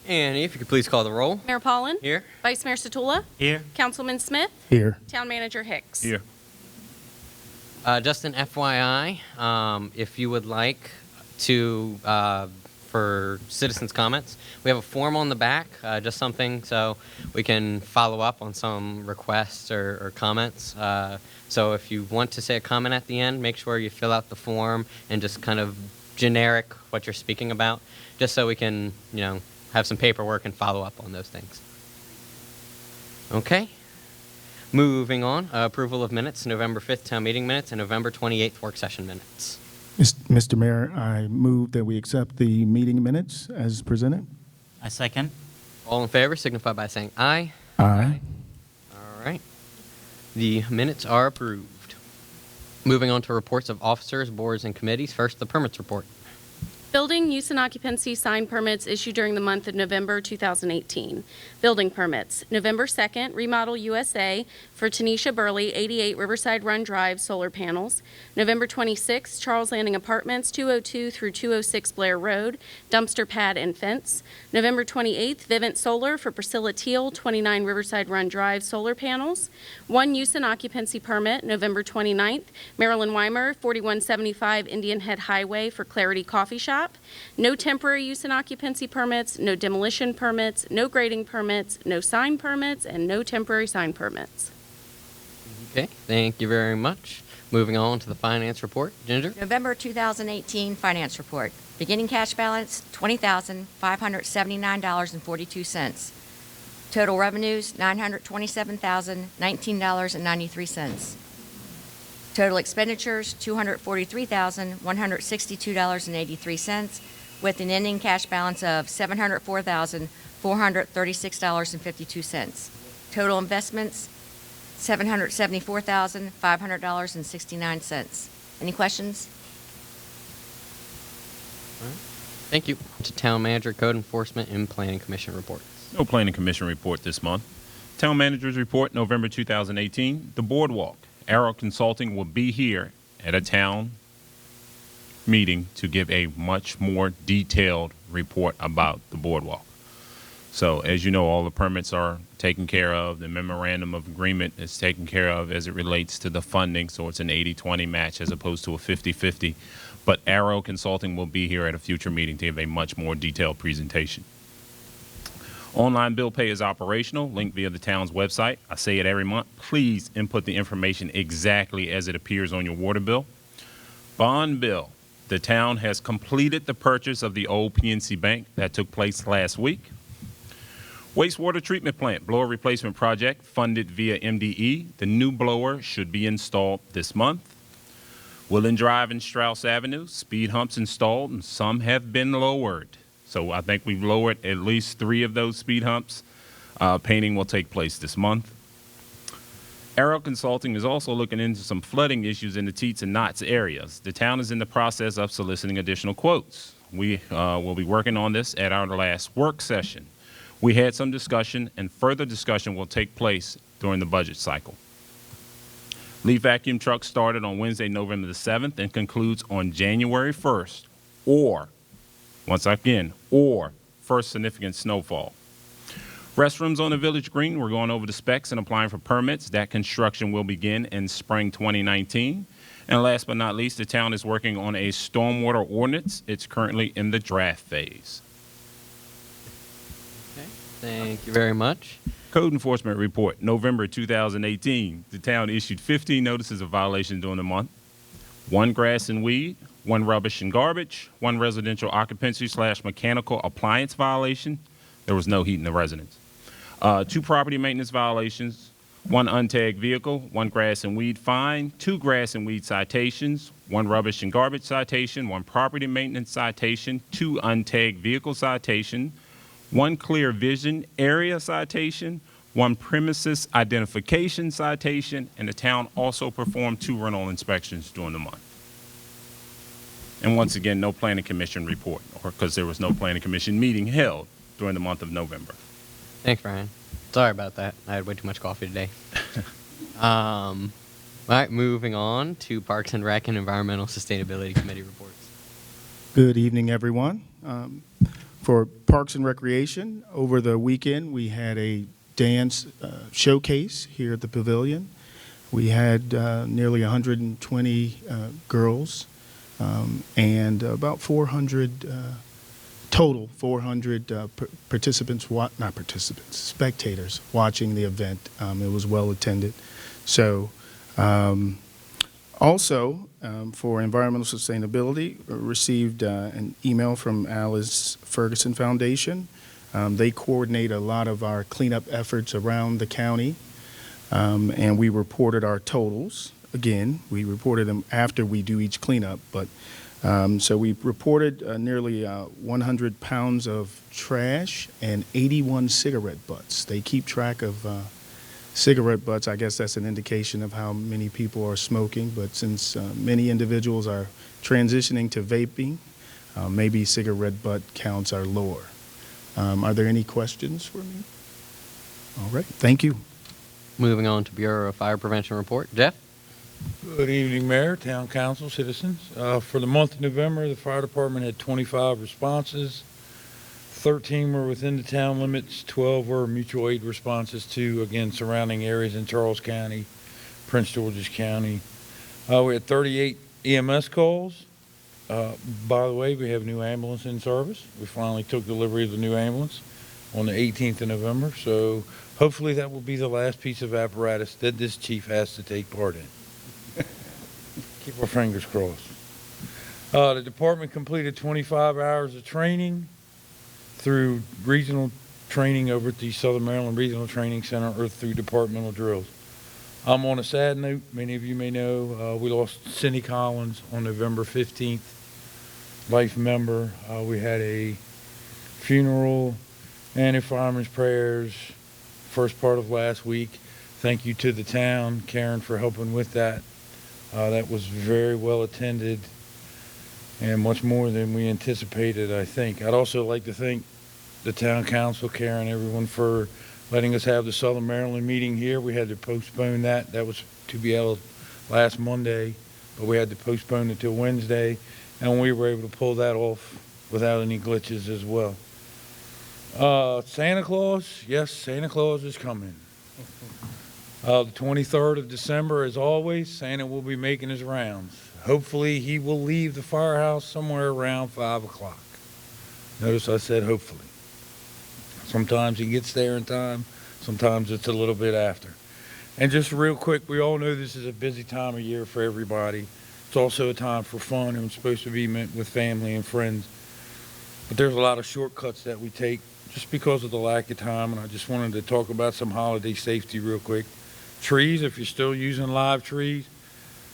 Annie, if you could please call the roll. Mayor Pollan. Here. Vice Mayor Satula. Here. Councilman Smith. Here. Town Manager Hicks. Here. Just an FYI, if you would like to, for citizens' comments, we have a form on the back, just something so we can follow up on some requests or comments. So if you want to say a comment at the end, make sure you fill out the form and just kind of generic what you're speaking about, just so we can, have some paperwork and follow up on those things. Okay. Moving on, approval of minutes, November 5th town meeting minutes and November 28th work session minutes. Mr. Mayor, I move that we accept the meeting minutes as presented. I second. All in favor signify by saying aye. Aye. All right. The minutes are approved. Moving on to reports of officers, boards, and committees. First, the permits report. Building use and occupancy sign permits issued during the month of November 2018. Building permits. November 2nd, Remodel USA for Tanisha Burley, 88 Riverside Run Drive, solar panels. November 26th, Charles Landing Apartments, 202 through 206 Blair Road, dumpster pad and fence. November 28th, Vivint Solar for Priscilla Teal, 29 Riverside Run Drive, solar panels. One use and occupancy permit, November 29th, Marilyn Weimer, 4175 Indian Head Highway for Clarity Coffee Shop. No temporary use and occupancy permits, no demolition permits, no grading permits, no sign permits, and no temporary sign permits. Okay, thank you very much. Moving on to the finance report. Ginger? November 2018 finance report. Beginning cash balance, $20,579.42. Total revenues, $927,019.93. Total expenditures, $243,162.83, with an ending cash balance of $704,436.52. Total investments, $774,500.69. Any questions? Thank you. To Town Manager, Code Enforcement, and Planning Commission reports. No Planning Commission report this month. Town Manager's report, November 2018. The Boardwalk. Arrow Consulting will be here at a town meeting to give a much more detailed report about the boardwalk. So as you know, all the permits are taken care of. The memorandum of agreement is taken care of as it relates to the funding. So it's an 80-20 match as opposed to a 50-50. But Arrow Consulting will be here at a future meeting to give a much more detailed presentation. Online bill pay is operational, linked via the town's website. I say it every month. Please input the information exactly as it appears on your water bill. Bond bill. The town has completed the purchase of the old PNC Bank that took place last week. Wastewater treatment plant blower replacement project funded via MDE. The new blower should be installed this month. Woodland Drive and Strauss Avenue, speed humps installed, and some have been lowered. So I think we've lowered at least 3 of those speed humps. Painting will take place this month. Arrow Consulting is also looking into some flooding issues in the Teets and Knots areas. The town is in the process of soliciting additional quotes. We will be working on this at our last work session. We had some discussion, and further discussion will take place during the budget cycle. Leaf vacuum truck started on Wednesday, November the 7th, and concludes on January 1st, or first significant snowfall. Restrooms on the Village Green, we're going over the specs and applying for permits. That construction will begin in spring 2019. And last but not least, the town is working on a stormwater ordinance. It's currently in the draft phase. Okay, thank you very much. Code Enforcement Report, November 2018. The town issued 15 notices of violation during the month. 1 grass and weed, 1 rubbish and garbage, 1 residential occupancy/mechanical appliance violation. There was no heat in the residence. 2 property maintenance violations, 1 untagged vehicle, 1 grass and weed fine, 2 grass and weed citations, 1 rubbish and garbage citation, 1 property maintenance citation, 2 untagged vehicle citation, 1 clear vision area citation, 1 premises identification citation, and the town also performed 2 rental inspections during the month. And once again, no Planning Commission report, because there was no Planning Commission meeting held during the month of November. Thanks, Brian. Sorry about that. I had way too much coffee today. All right, moving on to Parks and Rec and Environmental Sustainability Committee reports. Good evening, everyone. For Parks and Recreation, over the weekend, we had a dance showcase here at the pavilion. We had nearly 120 girls and about 400 total, 400 spectators watching the event. It was well attended. So also, for environmental sustainability, received an email from Alice Ferguson Foundation. They coordinate a lot of our cleanup efforts around the county, and we reported our totals. Again, we reported them after we do each cleanup, but so we reported nearly 100 pounds of trash and 81 cigarette butts. They keep track of cigarette butts. I guess that's an indication of how many people are smoking, but since many individuals are transitioning to vaping, maybe cigarette butt counts are lower. Are there any questions for me? All right, thank you. Moving on to Bureau of Fire Prevention report. Jeff? Good evening, Mayor, Town Council, citizens. For the month of November, the fire department had 25 responses. 13 were within the town limits. 12 were mutual aid responses to, again, surrounding areas in Charles County, Prince George's County. We had 38 EMS calls. By the way, we have a new ambulance in service. We finally took delivery of the new ambulance on the 18th of November, so hopefully that will be the last piece of apparatus that this chief has to take part in. Keep our fingers crossed. The department completed 25 hours of training through regional training over at the Southern Maryland Regional Training Center or through departmental drills. On a sad note, many of you may know, we lost Cindy Collins on November 15th, life member. We had a funeral and a fireman's prayers first part of last week. Thank you to the town, Karen, for helping with that. That was very well attended and much more than we anticipated, I think. I'd also like to thank the town council, Karen, everyone for letting us have the Southern Maryland meeting here. We had to postpone that. That was to be held last Monday, but we had to postpone it till Wednesday, and we were able to pull that off without any glitches as well. Santa Claus, yes, Santa Claus is coming. The 23rd of December, as always, Santa will be making his rounds. Hopefully, he will leave the firehouse somewhere around 5 o'clock. Notice I said hopefully. Sometimes he gets there in time, sometimes it's a little bit after. And just real quick, we all know this is a busy time of year for everybody. It's also a time for fun, and it's supposed to be meant with family and friends. But there's a lot of shortcuts that we take just because of the lack of time, and I just wanted to talk about some holiday safety real quick. Trees, if you're still using live trees,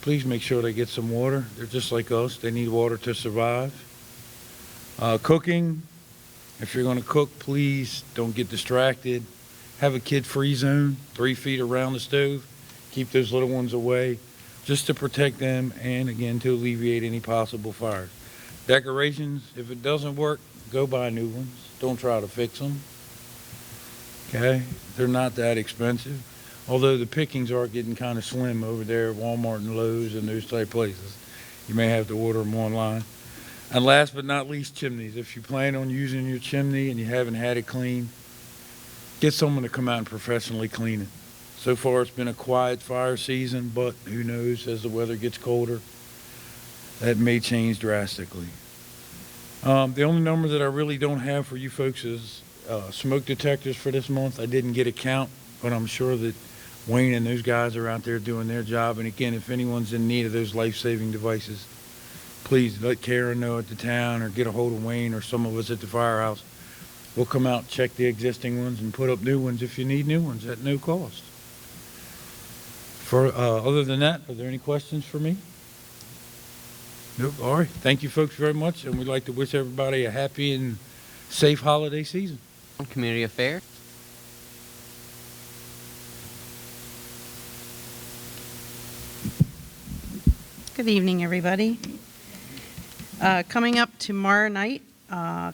please make sure they get some water. They're just like us. They need water to survive. Cooking, if you're going to cook, please don't get distracted. Have a kid-free zone, 3 feet around the stove. Keep those little ones away just to protect them and, again, to alleviate any possible fires. Decorations, if it doesn't work, go buy new ones. Don't try to fix them. Okay? They're not that expensive. Although the pickings are getting kind of slim over there at Walmart and Lowe's and those type places. You may have to order them online. And last but not least, chimneys. If you plan on using your chimney and you haven't had it cleaned, get someone to come out and professionally clean it. So far, it's been a quiet fire season, but who knows, as the weather gets colder, that may change drastically. The only number that I really don't have for you folks is smoke detectors for this month. I didn't get a count, but I'm sure that Wayne and those guys are out there doing their job. And again, if anyone's in need of those life-saving devices, please let Karen know at the town or get a hold of Wayne or some of us at the firehouse. We'll come out, check the existing ones, and put up new ones if you need new ones at no cost. Other than that, are there any questions for me? Nope. All right. Thank you folks very much, and we'd like to wish everybody a happy and safe holiday season. Community Affairs. Good evening, everybody. Coming up tomorrow night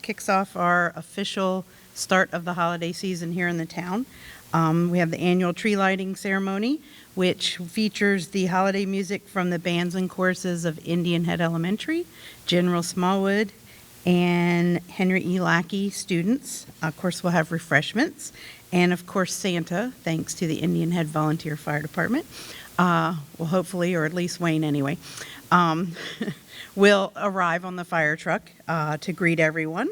kicks off our official start of the holiday season here in the town. We have the annual tree lighting ceremony, which features the holiday music from the bands and choruses of Indian Head Elementary, General Smallwood, and Henry E. Lackey students. Of course, we'll have refreshments. And of course, Santa, thanks to the Indian Head Volunteer Fire Department, will hopefully, or at least Wayne anyway, will arrive on the fire truck to greet everyone.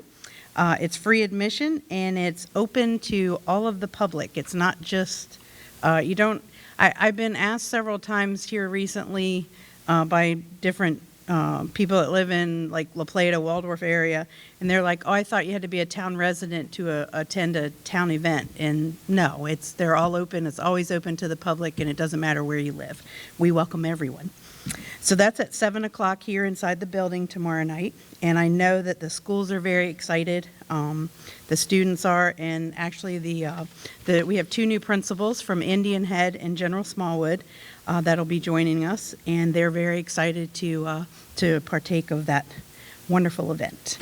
It's free admission and it's open to all of the public. It's not just, I've been asked several times here recently by different people that live in like La Plata, Waldorf area, and they're like, oh, I thought you had to be a town resident to attend a town event. And no, they're all open. It's always open to the public, and it doesn't matter where you live. We welcome everyone. So that's at 7 o'clock here inside the building tomorrow night. And I know that the schools are very excited. The students are, and actually we have 2 new principals from Indian Head and General Smallwood that'll be joining us, and they're very excited to partake of that wonderful event.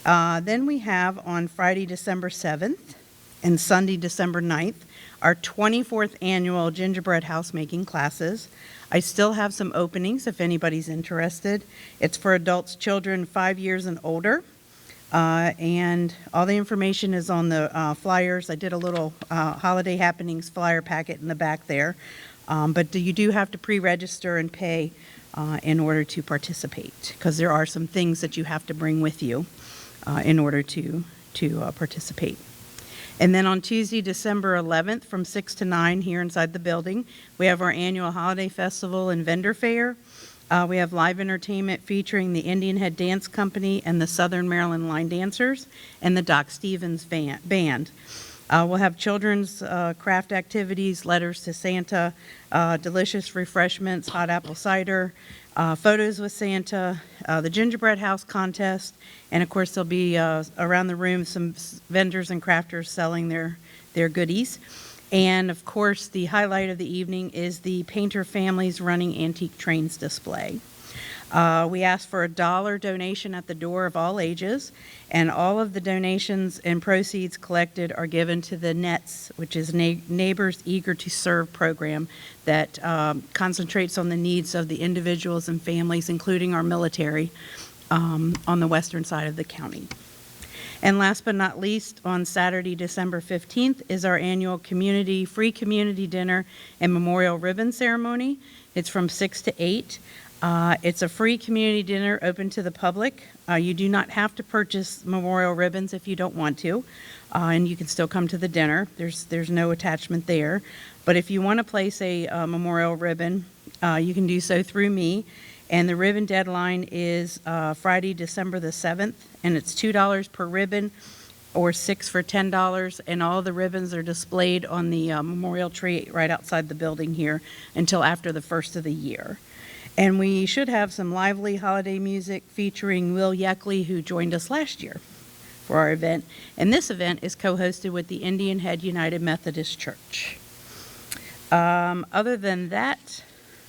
Then we have on Friday, December 7th and Sunday, December 9th, our 24th annual gingerbread house making classes. I still have some openings if anybody's interested. It's for adults, children 5 years and older. And all the information is on the flyers. I did a little holiday happenings flyer packet in the back there. But you do have to pre-register and pay in order to participate, because there are some things that you have to bring with you in order to participate. And then on Tuesday, December 11th, from 6 to 9 here inside the building, we have our annual holiday festival and vendor fair. We have live entertainment featuring the Indian Head Dance Company and the Southern Maryland Line Dancers and the Doc Stevens Band. We'll have children's craft activities, letters to Santa, delicious refreshments, hot apple cider, photos with Santa, the gingerbread house contest, and of course there'll be around the room some vendors and crafters selling their goodies. And of course the highlight of the evening is the Painter Families Running Antique Trains display. We ask for a $1 donation at the door of all ages, and all of the donations and proceeds collected are given to the NETS, which is Neighbors Eager to Serve program that concentrates on the needs of the individuals and families, including our military, on the western side of the county. And last but not least, on Saturday, December 15th, is our annual free community dinner and memorial ribbon ceremony. It's from 6 to 8. It's a free community dinner open to the public. You do not have to purchase memorial ribbons if you don't want to, and you can still come to the dinner. There's no attachment there. But if you want to place a memorial ribbon, you can do so through me. And the ribbon deadline is Friday, December the 7th, and it's $2 per ribbon or 6 for $10. And all the ribbons are displayed on the memorial tree right outside the building here until after the first of the year. And we should have some lively holiday music featuring Will Yeckley, who joined us last year for our event. And this event is co-hosted with the Indian Head United Methodist Church. Other than that,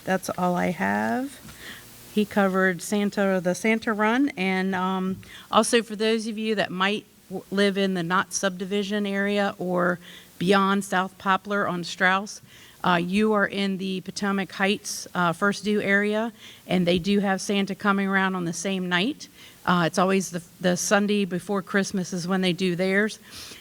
that's all I have. He covered the Santa Run, and also for those of you that might live in the Knott subdivision area or beyond South Poplar on Strauss, you are in the Potomac Heights First Due area, and they do have Santa coming around on the same night. It's always the Sunday before Christmas is when they do theirs.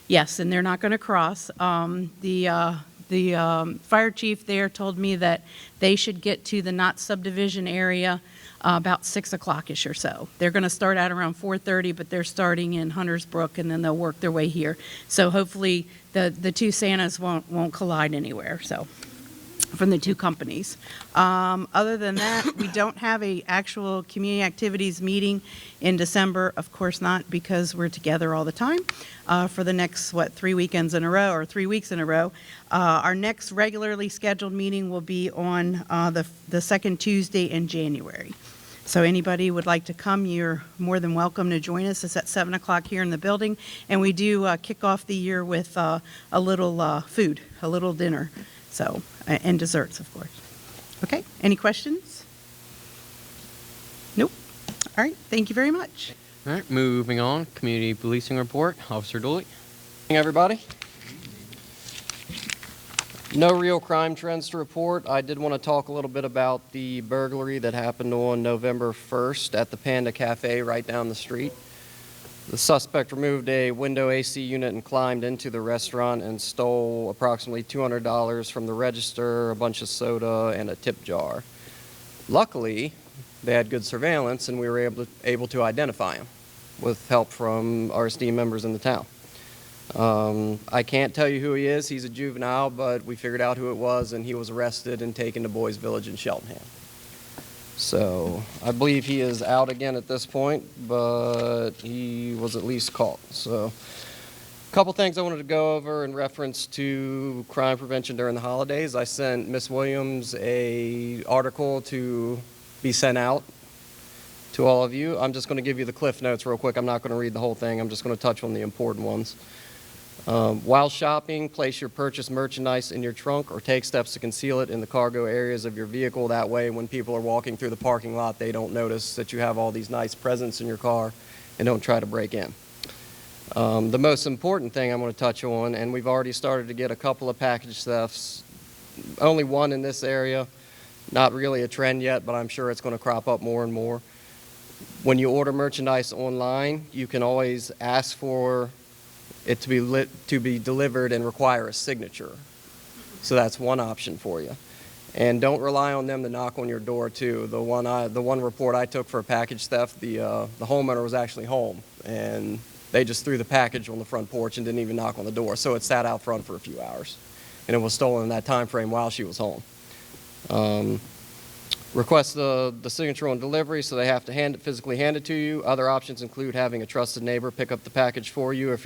Yes, and they're not going to cross. The fire chief there told me that they should get to the Knott subdivision area about 6 o'clock-ish or so. They're going to start out around 4:30, but they're starting in Hunters Brook, and then they'll work their way here. So hopefully the two Santas won't collide anywhere. So from the two companies. Other than that, we don't have a actual community activities meeting in December. Of course not, because we're together all the time for the next, 3 weekends in a row or 3 weeks in a row. Our next regularly scheduled meeting will be on the second Tuesday in January. So anybody would like to come, you're more than welcome to join us. It's at 7 o'clock here in the building, and we do kick off the year with a little food, a little dinner. So, and desserts, of course. Okay, any questions? Nope. All right, thank you very much. All right, moving on. Community policing report. Officer Dooley. Good evening, everybody. No real crime trends to report. I did want to talk a little bit about the burglary that happened on November 1st at the Panda Cafe right down the street. The suspect removed a window AC unit and climbed into the restaurant and stole approximately $200 from the register, a bunch of soda, and a tip jar. Luckily, they had good surveillance, and we were able to identify him with help from our esteemed members in the town. I can't tell you who he is. He's a juvenile, but we figured out who it was, and he was arrested and taken to Boys Village in Cheltenham. So I believe he is out again at this point, but he was at least caught. So a couple things I wanted to go over in reference to crime prevention during the holidays. I sent Ms. Williams a article to be sent out to all of you. I'm just going to give you the cliff notes real quick. I'm not going to read the whole thing. I'm just going to touch on the important ones. While shopping, place your purchased merchandise in your trunk or take steps to conceal it in the cargo areas of your vehicle. That way, when people are walking through the parking lot, they don't notice that you have all these nice presents in your car and don't try to break in. The most important thing I'm going to touch on, and we've already started to get a couple of package thefts, only one in this area, not really a trend yet, but I'm sure it's going to crop up more and more. When you order merchandise online, you can always ask for it to be delivered and require a signature. So that's one option for you. And don't rely on them to knock on your door too. The one report I took for a package theft, the homeowner was actually home, and they just threw the package on the front porch and didn't even knock on the door. So it sat out front for a few hours, and it was stolen in that time frame while she was home. Request the signature on delivery, so they have to physically hand it to you. Other options include having a trusted neighbor pick up the package for you if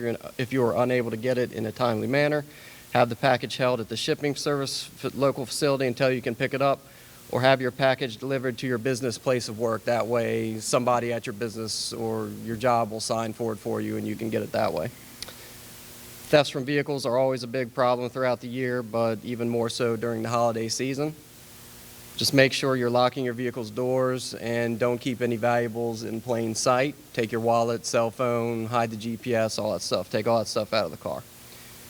you are unable to get it in a timely manner. Have the package held at the shipping service local facility until you can pick it up, or have your package delivered to your business place of work. That way, somebody at your business or your job will sign for it for you, and you can get it that way. Thefts from vehicles are always a big problem throughout the year, but even more so during the holiday season. Just make sure you're locking your vehicle's doors and don't keep any valuables in plain sight. Take your wallet, cell phone, hide the GPS, all that stuff. Take all that stuff out of the car.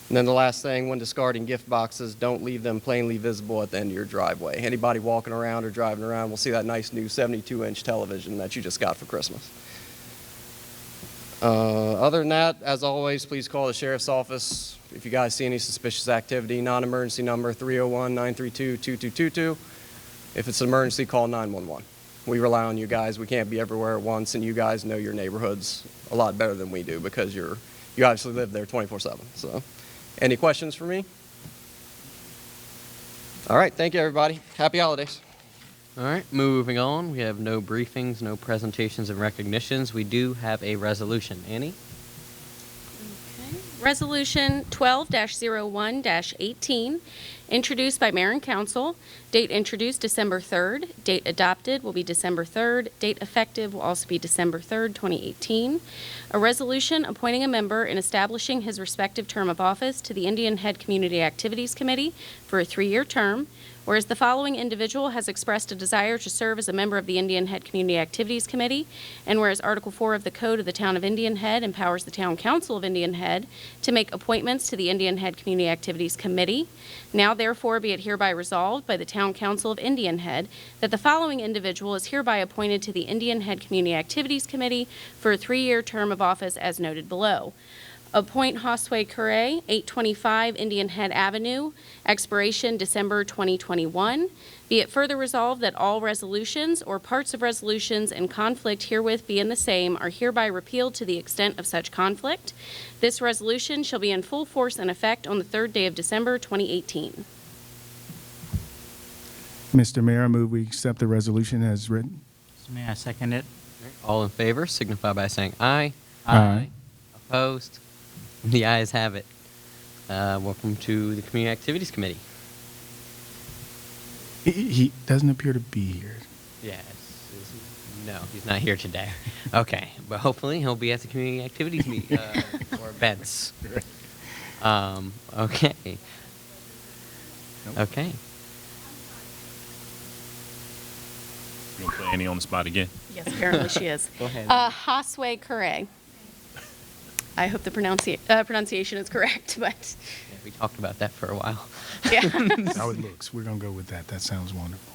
And then the last thing, when discarding gift boxes, don't leave them plainly visible at the end of your driveway. Anybody walking around or driving around will see that nice new 72-inch television that you just got for Christmas. Other than that, as always, please call the sheriff's office if you guys see any suspicious activity. Non-emergency number 301-932-2222. If it's an emergency, call 911. We rely on you guys. We can't be everywhere at once, and you guys know your neighborhoods a lot better than we do because you obviously live there 24/7. So, any questions for me? All right, thank you, everybody. Happy holidays. All right, moving on. We have no briefings, no presentations and recognitions. We do have a resolution. Annie? Resolution 12-01-18, introduced by Mayor and Council. Date introduced December 3rd. Date adopted will be December 3rd. Date effective will also be December 3rd, 2018. A resolution appointing a member and establishing his respective term of office to the Indian Head Community Activities Committee for a 3-year term. Whereas the following individual has expressed a desire to serve as a member of the Indian Head Community Activities Committee, and whereas Article 4 of the Code of the Town of Indian Head empowers the Town Council of Indian Head to make appointments to the Indian Head Community Activities Committee, now therefore be it hereby resolved by the Town Council of Indian Head that the following individual is hereby appointed to the Indian Head Community Activities Committee for a 3-year term of office as noted below. Appoint Josue Curre, 825 Indian Head Avenue, expiration December 2021. Be it further resolved that all resolutions or parts of resolutions in conflict herewith being the same are hereby repealed to the extent of such conflict. This resolution shall be in full force and effect on the 3rd day of December 2018. Mr. Mayor, I move we accept the resolution as written. May I second it? All in favor signify by saying aye. Aye. Opposed? The ayes have it. Welcome to the Community Activities Committee. He doesn't appear to be here. Yes. No, he's not here today. Okay, but hopefully he'll be at the Community Activities meeting or events. Okay. Okay. You gonna put Annie on the spot again? Yes, apparently she is. Go ahead. Josue Curre. I hope the pronunciation is correct, but Yeah, we talked about that for a while. yeah. How it looks. We're going to go with that. That sounds wonderful.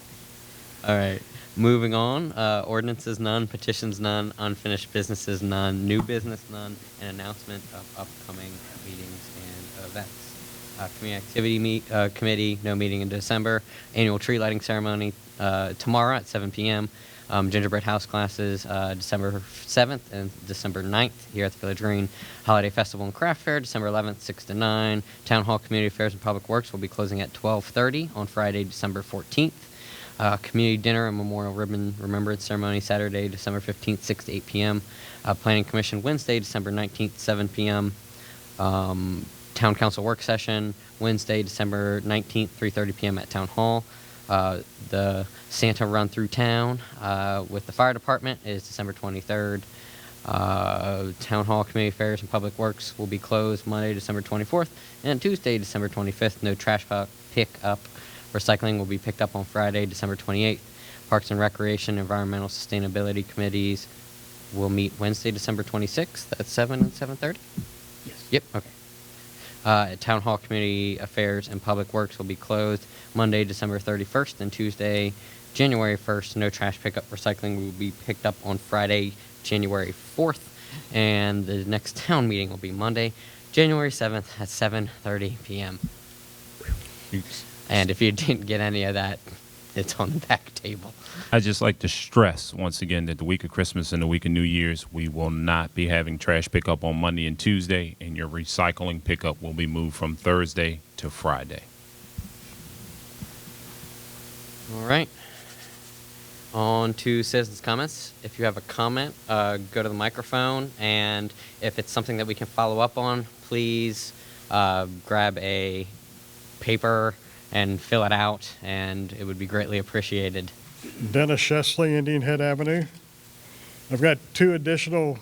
All right. Moving on. Ordinances none, petitions none, unfinished businesses none, new business none, and announcement of upcoming meetings and events. Community Activity Committee, no meeting in December. Annual tree lighting ceremony tomorrow at 7 p.m. Gingerbread house classes December 7th and December 9th here at the Village Green. Holiday Festival and Craft Fair December 11th, 6 to 9. Town Hall Community Affairs and Public Works will be closing at 12:30 on Friday, December 14th. Community dinner and memorial ribbon remembrance ceremony Saturday, December 15th, 6 to 8 p.m. Planning Commission Wednesday, December 19th, 7 p.m. Town Council work session Wednesday, December 19th, 3:30 p.m. at Town Hall. The Santa run through town with the fire department is December 23rd. Town Hall Community Affairs and Public Works will be closed Monday, December 24th, and Tuesday, December 25th. No trash pick up. Recycling will be picked up on Friday, December 28th. Parks and Recreation, Environmental Sustainability Committees will meet Wednesday, December 26th at 7 and 7:30? Yes. Yep, okay. Town Hall Community Affairs and Public Works will be closed Monday, December 31st, and Tuesday, January 1st. No trash pickup. Recycling will be picked up on Friday, January 4th, and the next town meeting will be Monday, January 7th at 7:30 p.m. And if you didn't get any of that, it's on the back table. I'd just like to stress once again that the week of Christmas and the week of New Year's, we will not be having trash pickup on Monday and Tuesday, and your recycling pickup will be moved from Thursday to Friday. All right. On to citizens' comments. If you have a comment, go to the microphone, and if it's something that we can follow up on, please grab a paper and fill it out, and it would be greatly appreciated. Dennis Shesley, Indian Head Avenue. I've got 2 additional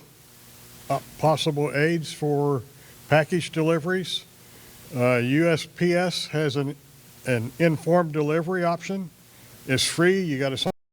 possible aids for package deliveries. USPS has an informed delivery option. It's free. You got to